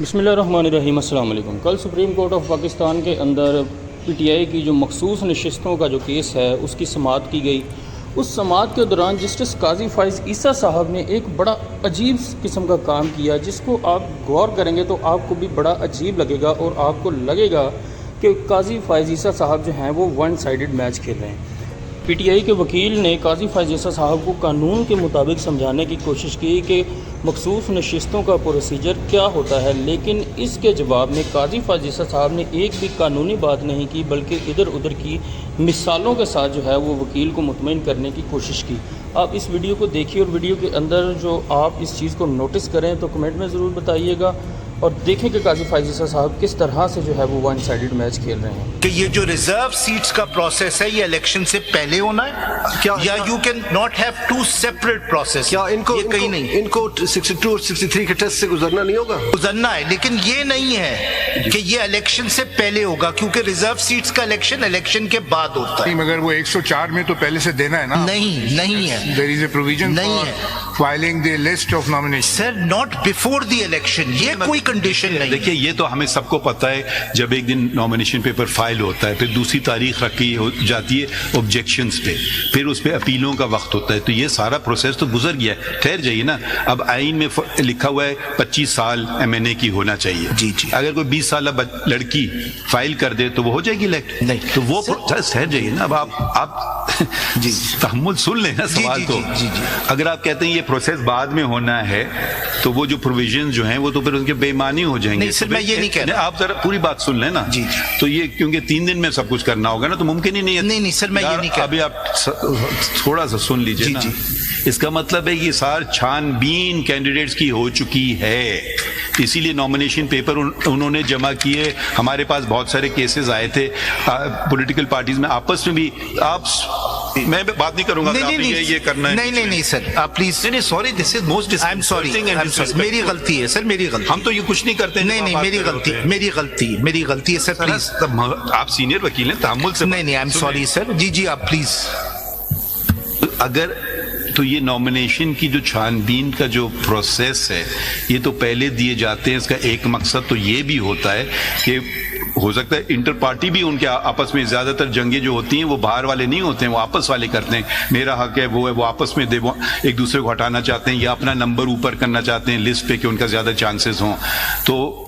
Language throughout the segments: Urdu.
بسم اللہ الرحمن الرحیم۔ السلام علیکم۔ کل سپریم کورٹ آف پاکستان کے اندر پی ٹی آئی کی جو مخصوص نشستوں کا جو کیس ہے اس کی سماعت کی گئی۔ اس سماعت کے دوران جسٹس قاضی فائز عیسیٰ صاحب نے ایک بڑا عجیب قسم کا کام کیا، جس کو آپ غور کریں گے تو آپ کو بھی بڑا عجیب لگے گا اور آپ کو لگے گا کہ قاضی فائز عیسیٰ صاحب جو ہیں وہ ون سائیڈڈ میچ کھیل رہے ہیں۔ پی ٹی آئی کے وکیل نے قاضی فائز عیسیٰ صاحب کو قانون کے مطابق سمجھانے کی کوشش کی کہ مخصوص نشستوں کا پروسیجر کیا ہوتا ہے، لیکن اس کے جواب میں قاضی فائز عیسیٰ صاحب نے ایک بھی قانونی بات نہیں کی، بلکہ ادھر ادھر کی مثالوں کے ساتھ جو ہے وہ وکیل کو مطمئن کرنے کی کوشش کی۔ آپ اس ویڈیو کو دیکھیے اور ویڈیو کے اندر جو آپ اس چیز کو نوٹس کریں تو کمنٹ میں ضرور بتائیے گا، اور دیکھیں کہ قاضی فائز عیسیٰ صاحب کس طرح سے جو ہے وہ ون سائیڈڈ میچ کھیل رہے ہیں۔ کہ یہ جو ریزرو سیٹس کا پروسیس ہے یہ الیکشن سے پہلے ہونا ہے یا you can not have to separate process? کیا ان کو یہ کہیں نہیں، ان کو 62 اور 63 کے ٹیسٹ سے گزرنا نہیں ہوگا؟ گزرنا ہے، لیکن یہ نہیں ہے کہ یہ الیکشن سے پہلے ہوگا، کیونکہ ریزرو سیٹس کا الیکشن کے بعد ہوتا ہے۔ مگر وہ 104 میں تو پہلے سے دینا ہے نا؟ نہیں ہے، There is a provision نہیں for ہے filing the list of nominations. Sir, not before the election, یہ کوئی کنڈیشن نہیں۔ دیکھیے یہ تو ہمیں سب کو پتہ ہے، جب ایک دن نامینیشن پیپر فائل ہوتا ہے پھر دوسری تاریخ رکھی جاتی ہے آبجیکشنز پہ، پھر اس پہ اپیلوں کا وقت ہوتا ہے، تو یہ سارا پروسیس تو گزر گیا ہے۔ ٹھہر جائیے نا، اب آئین میں لکھا ہوا ہے 25 سال ایم این اے کی ہونا چاہیے۔ جی اگر کوئی 20 سالہ لڑکی فائل کر دے تو وہ ہو جائے گی الیکٹ؟ نہیں، تو وہ ٹھہر جائیے نا، اب آپ جی تحمل سن لیں نا سوال کو۔ اگر آپ کہتے ہیں یہ پروسیس بعد میں ہونا ہے تو وہ جو پروویژن جو ہیں وہ تو پھر ان کے بے معنی ہو جائیں گے۔ نہیں سر، میں یہ نہیں کہہ رہا۔ آپ ذرا پوری بات سن لیں نا۔ جی تو یہ کیونکہ 3 دن میں سب کچھ کرنا ہوگا نا، تو ممکن ہی نہیں ہے۔ نہیں سر، میں یہ نہیں کہہ رہا۔ ابھی آپ تھوڑا سا سن لیجئے نا۔ اس کا مطلب ہے کہ سار چھان بین کینڈیڈیٹس کی ہو چکی ہے، اسی لیے نامینیشن پیپر انہوں نے جمع کیے۔ ہمارے پاس بہت سارے کیسز آئے تھے پولیٹیکل پارٹیز میں آپس میں بھی۔ آپ میں بات نہیں کروں گا کہ آپ نے یہ کرنا ہے۔ نہیں سر، آپ پلیز۔ نہیں sorry, this is most disporting and disrespectful. میری غلطی ہے سر، میری غلطی۔ ہم تو یہ کچھ نہیں کرتے۔ نہیں، میری غلطی ہے سر، پلیز۔ آپ سینئر وکیل ہیں، تحمل سے۔ نہیں، آئی ایم سوری سر۔ جی آپ پلیز۔ اگر تو یہ نامینیشن کی جو چھان بین کا جو پروسیس ہے یہ تو پہلے دیے جاتے ہیں۔ اس کا ایک مقصد تو یہ بھی ہوتا ہے کہ ہو سکتا ہے انٹر پارٹی بھی ان کے آپس میں، زیادہ تر جنگیں جو ہوتی ہیں وہ باہر والے نہیں ہوتے ہیں، وہ آپس والے کرتے ہیں۔ میرا حق ہے، وہ آپس میں ایک دوسرے کو ہٹانا چاہتے ہیں یا اپنا نمبر اوپر کرنا چاہتے ہیں لسٹ پہ کہ ان کا زیادہ چانسز ہوں۔ تو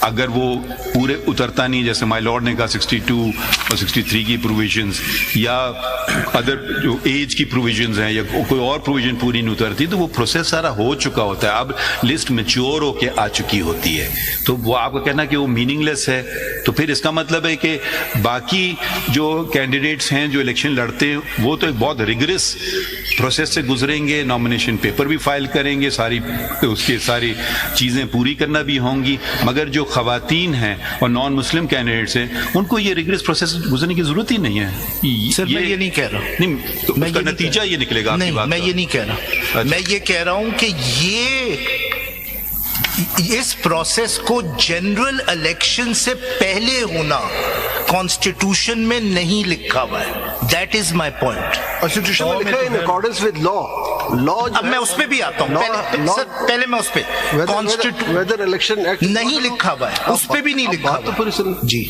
اگر وہ پورے اترتا نہیں، جیسے مائی لارڈ نے کہا 62 اور 63 کی پروویژنز یا ادر جو ایج کی پروویژنز ہیں یا کوئی اور پروویژن پوری نہیں اترتی، تو وہ پروسیس سارا ہو چکا ہوتا ہے، اب لسٹ میچور ہو کے آ چکی ہوتی ہے۔ تو وہ آپ کا کہنا کہ وہ میننگ لیس ہے، تو پھر اس کا مطلب ہے کہ باقی جو کینڈیڈیٹس ہیں جو الیکشن لڑتے ہیں وہ تو ایک بہت ریگرس پروسیس سے گزریں گے، نامینیشن پیپر بھی فائل کریں گے، اس کی ساری چیزیں پوری کرنا بھی ہوں گی، مگر جو خواتین ہیں اور نان مسلم کینڈیڈیٹس ہیں ان کو یہ ریگرس پروسیس گزرنے کی ضرورت ہی نہیں ہے۔ سر میں یہ نہیں کہہ رہا۔ نہیں، اس کا نتیجہ یہ نکلے گا۔ نہیں، میں یہ نہیں کہہ رہا۔ میں یہ کہہ رہا ہوں کہ اس پروسیس کو جنرل الیکشن سے پہلے ہونا کانسٹیٹیوشن میں نہیں لکھا ہوا ہے۔ That is my point. Constitution میں لکھا ہے ان اکارڈنس ود لا۔ اب میں اس پہ بھی آتا ہوں، پہلے میں اس پہ ویدر الیکشن ایکٹ نہیں لکھا ہوا ہے، اس پہ بھی نہیں لکھا ہوا ہے۔ جی